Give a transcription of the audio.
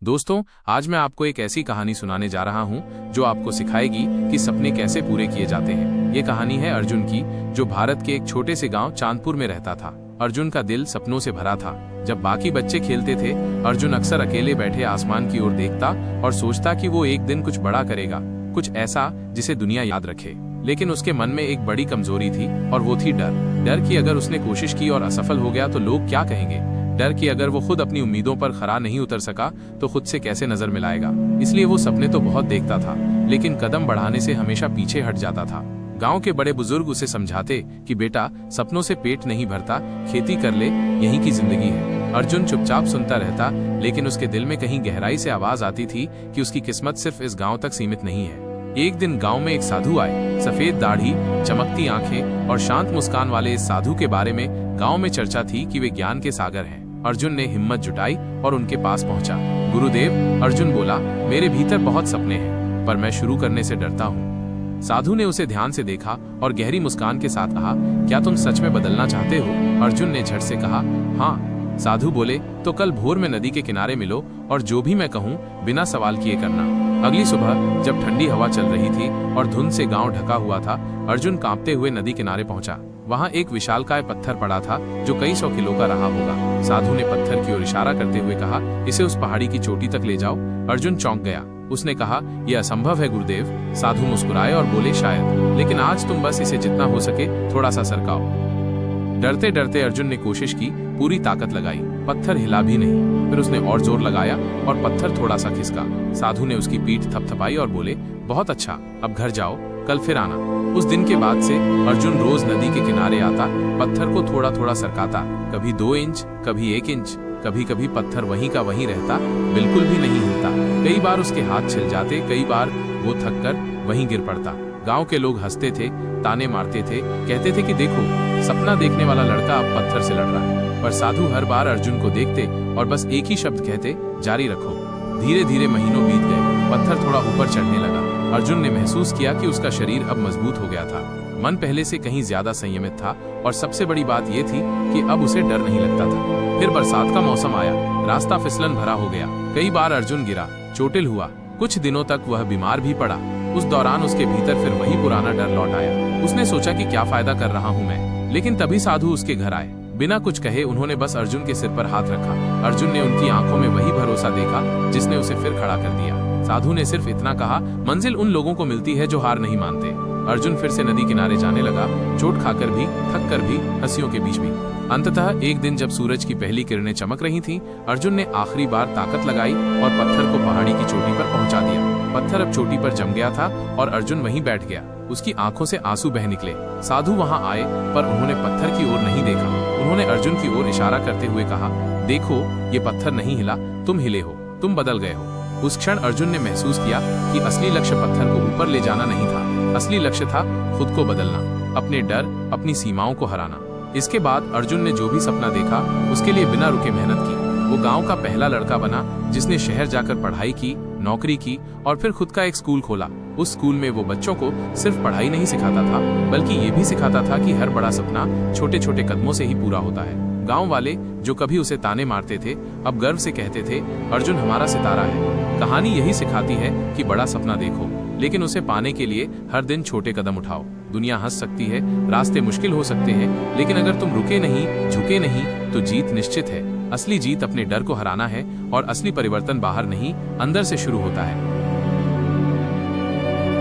दोस्तों, आज मैं आपको एक ऐसी कहानी सुनाने जा रहा हूं जो आपको सिखाएगी कि सपने कैसे पूरे किए जाते हैं। ये कहानी है अर्जुन की, जो भारत के एक छोटे से गांव चांदपुर में रहता था। अर्जुन का दिल सपनों से भरा था। जब बाकी बच्चे खेलते थे, अर्जुन अक्सर अकेले बैठे आसमान की ओर देखता और सोचता कि वो एक दिन कुछ बड़ा करेगा, कुछ ऐसा जिसे दुनिया याद रखे। लेकिन उसके मन में एक बड़ी कमजोरी थी और वो थी डर। डर कि अगर उसने कोशिश की और असफल हो गया तो लोग क्या कहेंगे। डर कि अगर वो खुद अपनी उम्मीदों पर खरा नहीं उतर सका तो खुद से कैसे नजर मिलाएगा। इसलिए वो सपने तो बहुत देखता था, लेकिन कदम बढ़ाने से हमेशा पीछे हट जाता था। गांव के बड़े बुजुर्ग उसे समझाते कि बेटा, सपनों से पेट नहीं भरता, खेती कर ले, यही की जिंदगी है। अर्जुन चुपचाप सुनता रहता, लेकिन उसके दिल में कहीं गहराई से आवाज आती थी कि उसकी किस्मत सिर्फ इस गांव तक सीमित नहीं है। एक दिन गांव में एक साधु आए। सफेद दाढ़ी, चमकती आंखें और शांत मुस्कान वाले इस साधु के बारे में गांव में चर्चा थी कि वे ज्ञान के सागर हैं। अर्जुन ने हिम्मत जुटाई और उनके पास पहुंचा। गुरुदेव, अर्जुन बोला, मेरे भीतर बहुत सपने हैं, पर मैं शुरू करने से डरता हूँ। साधु ने उसे ध्यान से देखा और गहरी मुस्कान के साथ कहा, क्या तुम सच में बदलना चाहते हो? अर्जुन ने झट से कहा, हाँ। साधु बोले, तो कल भोर में नदी के किनारे मिलो और जो भी मैं कहूँ बिना सवाल किए करना। अगली सुबह जब ठंडी हवा चल रही थी और धुंध से गांव ढका हुआ था, अर्जुन कांपते हुए नदी किनारे पहुंचा। वहां एक विशालकाय पत्थर पड़ा था जो कई 100 किलो का रहा होगा। साधु ने पत्थर की ओर इशारा करते हुए कहा, इसे उस पहाड़ी की चोटी तक ले जाओ। अर्जुन चौंक गया। उसने कहा, यह असंभव है गुरुदेव। साधु मुस्कुराए और बोले, शायद, लेकिन आज तुम बस इसे जितना हो सके थोड़ा सा सरकाओ। डरते डरते अर्जुन ने कोशिश की, पूरी ताकत लगाई, पत्थर हिला भी नहीं। फिर उसने और जोर लगाया और पत्थर थोड़ा सा खिसका। साधु ने उसकी पीठ थपथपाई और बोले, बहुत अच्छा, अब घर जाओ, कल फिर आना। उस दिन के बाद से अर्जुन रोज नदी के किनारे आता, पत्थर को थोड़ा थोड़ा सरकाता, कभी 2 इंच, कभी 1 इंच। कभी कभी पत्थर वहीं का वहीं रहता, बिल्कुल भी नहीं हिलता। कई बार उसके हाथ छिल जाते, कई बार वो थक कर वहीं गिर पड़ता। गांव के लोग हंसते थे, ताने मारते थे, कहते थे कि देखो, सपना देखने वाला लड़का अब पत्थर से लड़ रहा है। पर साधु हर बार अर्जुन को देखते और बस एक ही शब्द कहते, जारी रखो। धीरे धीरे महीनों बीत गए, पत्थर थोड़ा ऊपर चढ़ने लगा। अर्जुन ने महसूस किया कि उसका शरीर अब मजबूत हो गया था, मन पहले से कहीं ज्यादा संयमित था और सबसे बड़ी बात यह थी कि अब उसे डर नहीं लगता था। फिर बरसात का मौसम आया, रास्ता फिसलन भरा हो गया। कई बार अर्जुन गिरा, चोटिल हुआ, कुछ दिनों तक वह बीमार भी पड़ा। उस दौरान उसके भीतर फिर वही पुराना डर लौट आया। उसने सोचा कि क्या फायदा कर रहा हूँ मैं। लेकिन तभी साधु उसके घर आए। बिना कुछ कहे उन्होंने बस अर्जुन के सिर पर हाथ रखा। अर्जुन ने उनकी आंखों में वही भरोसा देखा जिसने उसे फिर खड़ा कर दिया। साधु ने सिर्फ इतना कहा, मंजिल उन लोगों को मिलती है जो हार नहीं मानते। अर्जुन फिर से नदी किनारे जाने लगा, चोट खाकर भी, थक कर भी, हंसियों के बीच भी। अंततः एक दिन जब सूरज की पहली किरणें चमक रही थीं, अर्जुन ने आखिरी बार ताकत लगाई और पत्थर को पहाड़ी की चोटी पर पहुंचा दिया। पत्थर अब चोटी पर जम गया था और अर्जुन वहीं बैठ गया। उसकी आंखों से आंसू बह निकले। साधु वहां आए, पर उन्होंने पत्थर की ओर नहीं देखा। उन्होंने अर्जुन की ओर इशारा करते हुए कहा, देखो, ये पत्थर नहीं हिला, तुम हिले हो, तुम बदल गए हो। उस क्षण अर्जुन ने महसूस किया कि असली लक्ष्य पत्थर को ऊपर ले जाना नहीं था, असली लक्ष्य था खुद को बदलना, अपने डर, अपनी सीमाओं को हराना। इसके बाद अर्जुन ने जो भी सपना देखा, उसके लिए बिना रुके मेहनत की। वो गांव का पहला लड़का बना जिसने शहर जाकर पढ़ाई की, नौकरी की और फिर खुद का एक स्कूल खोला। उस स्कूल में वो बच्चों को सिर्फ पढ़ाई नहीं सिखाता था, बल्कि ये भी सिखाता था कि हर बड़ा सपना छोटे छोटे कदमों से ही पूरा होता है। गांव वाले जो कभी उसे ताने मारते थे, अब गर्व से कहते थे, अर्जुन हमारा सितारा है। कहानी यही सिखाती है कि बड़ा सपना देखो, लेकिन उसे पाने के लिए हर दिन छोटे कदम उठाओ। दुनिया हंस सकती है, रास्ते मुश्किल हो सकते हैं, लेकिन अगर तुम रुके नहीं, झुके नहीं, तो जीत निश्चित है। असली जीत अपने डर को हराना है और असली परिवर्तन बाहर नहीं, अंदर से शुरू होता है।